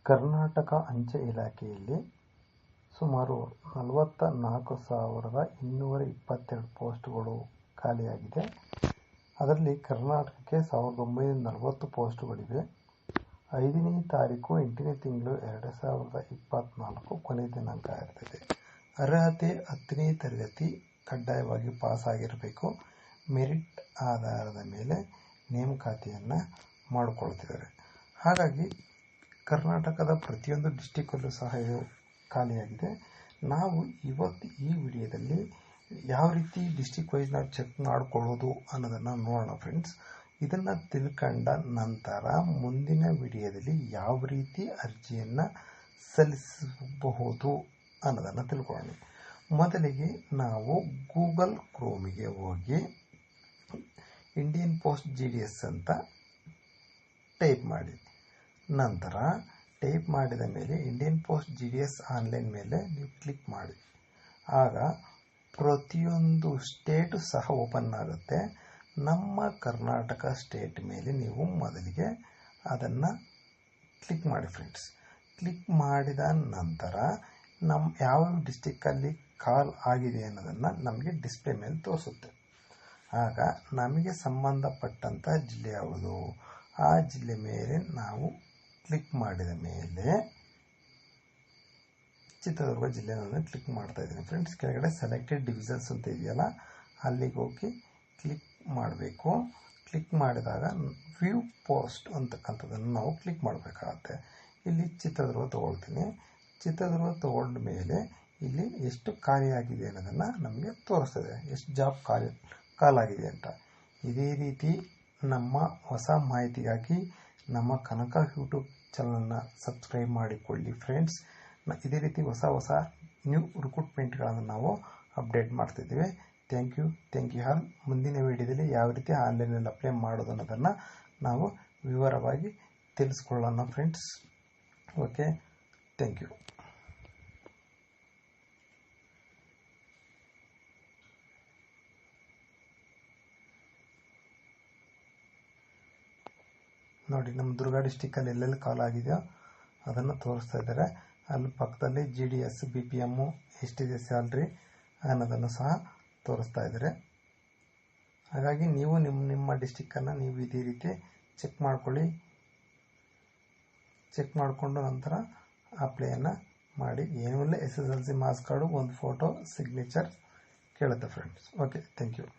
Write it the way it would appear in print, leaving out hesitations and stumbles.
ಕರ್ನಾಟಕ ಅಂಚೆ ಇಲಾಖೆಯಲ್ಲಿ ಸುಮಾರು 44,222 ಪೋಸ್ಟ್ಗಳು ಖಾಲಿಯಾಗಿದೆ. ಅದರಲ್ಲಿ ಕರ್ನಾಟಕಕ್ಕೆ 1,940 ಪೋಸ್ಟ್ಗಳಿವೆ. 5ನೇ ತಾರೀಕು 8ನೇ ತಿಂಗಳು 2024 ಕೊನೆ ದಿನಾಂಕ ಇರ್ತದೆ. ಅರ್ಹತೆ 10ನೇ ತರಗತಿ ಕಡ್ಡಾಯವಾಗಿ ಪಾಸ್ ಆಗಿರಬೇಕು. ಮೆರಿಟ್ ಆಧಾರದ ಮೇಲೆ ನೇಮಕಾತಿಯನ್ನು ಮಾಡಿಕೊಳ್ತಿದ್ದಾರೆ. ಹಾಗಾಗಿ ಕರ್ನಾಟಕದ ಪ್ರತಿಯೊಂದು ಡಿಸ್ಟಿಕಲ್ಲೂ ಸಹ ಇದು ಖಾಲಿಯಾಗಿದೆ. ನಾವು ಇವತ್ತು ಈ ವಿಡಿಯೋದಲ್ಲಿ ಯಾವ ರೀತಿ ಡಿಸ್ಟಿಕ್ ವೈಸ್ ನಾವು ಚೆಕ್ ಮಾಡಿಕೊಳ್ಳೋದು ಅನ್ನೋದನ್ನು ನೋಡೋಣ ಫ್ರೆಂಡ್ಸ್. ಇದನ್ನು ತಿಳ್ಕೊಂಡ ನಂತರ ಮುಂದಿನ ವಿಡಿಯೋದಲ್ಲಿ ಯಾವ ರೀತಿ ಅರ್ಜಿಯನ್ನು ಸಲ್ಲಿಸಬಹುದು ಅನ್ನೋದನ್ನು ತಿಳ್ಕೊಳ್ಳೋಣ. ಮೊದಲಿಗೆ ನಾವು ಗೂಗಲ್ ಕ್ರೋಮಿಗೆ ಹೋಗಿ ಇಂಡಿಯನ್ ಪೋಸ್ಟ್ GDS ಅಂತ ಟೈಪ್ ಮಾಡಿ, ನಂತರ ಟೈಪ್ ಮಾಡಿದ ಮೇಲೆ ಇಂಡಿಯನ್ ಪೋಸ್ಟ್ GDS ಆನ್ಲೈನ್ ಮೇಲೆ ನೀವು ಕ್ಲಿಕ್ ಮಾಡಿ. ಆಗ ಪ್ರತಿಯೊಂದು ಸ್ಟೇಟು ಸಹ ಓಪನ್ ಆಗುತ್ತೆ. ನಮ್ಮ ಕರ್ನಾಟಕ ಸ್ಟೇಟ್ ಮೇಲೆ ನೀವು ಮೊದಲಿಗೆ ಅದನ್ನು ಕ್ಲಿಕ್ ಮಾಡಿ ಫ್ರೆಂಡ್ಸ್. ಕ್ಲಿಕ್ ಮಾಡಿದ ನಂತರ ಯಾವ ಡಿಸ್ಟಿಕ್ಕಲ್ಲಿ ಕಾಲ್ ಆಗಿದೆ ಅನ್ನೋದನ್ನು ನಮಗೆ ಡಿಸ್ಪ್ಲೇ ಮೇಲೆ ತೋರಿಸುತ್ತೆ. ಆಗ ನಮಗೆ ಸಂಬಂಧಪಟ್ಟಂಥ ಜಿಲ್ಲೆ ಯಾವುದು, ಆ ಜಿಲ್ಲೆ ಮೇಲೆ ನಾವು ಕ್ಲಿಕ್ ಮಾಡಿದ ಮೇಲೆ ಚಿತ್ರದುರ್ಗ ಜಿಲ್ಲೆಯನ್ನು ಕ್ಲಿಕ್ ಮಾಡ್ತಾ ಇದ್ದೀನಿ ಫ್ರೆಂಡ್ಸ್. ಕೆಳಗಡೆ ಸೆಲೆಕ್ಟೆಡ್ ಡಿವಿಷನ್ಸ್ ಅಂತ ಇದೆಯಲ್ಲ, ಅಲ್ಲಿಗೆ ಹೋಗಿ ಕ್ಲಿಕ್ ಮಾಡಬೇಕು. ಕ್ಲಿಕ್ ಮಾಡಿದಾಗ ವ್ಯೂ ಪೋಸ್ಟ್ ಅಂತಕ್ಕಂಥದ್ದನ್ನು ನಾವು ಕ್ಲಿಕ್ ಮಾಡಬೇಕಾಗತ್ತೆ. ಇಲ್ಲಿ ಚಿತ್ರದುರ್ಗ ತೊಗೊಳ್ತೀನಿ. ಚಿತ್ರದುರ್ಗ ತೊಗೊಂಡ ಮೇಲೆ ಇಲ್ಲಿ ಎಷ್ಟು ಖಾಲಿಯಾಗಿದೆ ಅನ್ನೋದನ್ನು ನಮಗೆ ತೋರಿಸ್ತದೆ, ಎಷ್ಟು ಜಾಬ್ ಕಾಲಾಗಿದೆ ಅಂತ. ಇದೇ ರೀತಿ ನಮ್ಮ ಹೊಸ ಮಾಹಿತಿಗಾಗಿ ನಮ್ಮ ಕನಕ ಯೂಟ್ಯೂಬ್ ಚಾನಲನ್ನು ಸಬ್ಸ್ಕ್ರೈಬ್ ಮಾಡಿಕೊಳ್ಳಿ ಫ್ರೆಂಡ್ಸ್. ಇದೇ ರೀತಿ ಹೊಸ ನ್ಯೂ ರಿಕ್ರೂಟ್ಮೆಂಟ್ಗಳನ್ನು ನಾವು ಅಪ್ಡೇಟ್ ಮಾಡ್ತಿದ್ದೀವಿ. Thank you all. ಮುಂದಿನ ವಿಡಿಯೋದಲ್ಲಿ ಯಾವ ರೀತಿ ಆನ್ಲೈನಲ್ಲಿ ಅಪ್ಲೈ ಮಾಡೋದು ಅನ್ನೋದನ್ನು ನಾವು ವಿವರವಾಗಿ ತಿಳಿಸ್ಕೊಳ್ಳೋಣ ಫ್ರೆಂಡ್ಸ್. Okay, thank you. ನೋಡಿ, ನಮ್ಮ ದುರ್ಗ ಡಿಸ್ಟಿಕ್ಕಲ್ಲಿ ಎಲ್ಲೆಲ್ಲಿ ಕಾಲ್ ಆಗಿದೆಯೋ ಅದನ್ನು ತೋರಿಸ್ತಾ ಇದ್ದಾರೆ. ಅಲ್ಲಿ ಪಕ್ಕದಲ್ಲಿ GDS, BPM, ಎಷ್ಟಿದೆ ಸ್ಯಾಲ್ರಿ ಅನ್ನೋದನ್ನು ಸಹ ತೋರಿಸ್ತಾ ಇದ್ದಾರೆ. ಹಾಗಾಗಿ ನೀವು ನಿಮ್ಮ ಡಿಸ್ಟಿಕ್ಕನ್ನು ನೀವು ಇದೇ ರೀತಿ ಚೆಕ್ ಮಾಡ್ಕೊಳ್ಳಿ. ಚೆಕ್ ಮಾಡಿಕೊಂಡು ನಂತರ ಅಪ್ಲೈಯನ್ನು ಮಾಡಿ. ಏನೂ ಇಲ್ಲ, SSLC ಮಾರ್ಕ್ಸ್ ಕಾರ್ಡು, ಒಂದು ಫೋಟೋ, ಸಿಗ್ನೇಚರ್ ಕೇಳುತ್ತೆ ಫ್ರೆಂಡ್ಸ್. Okay, thank you.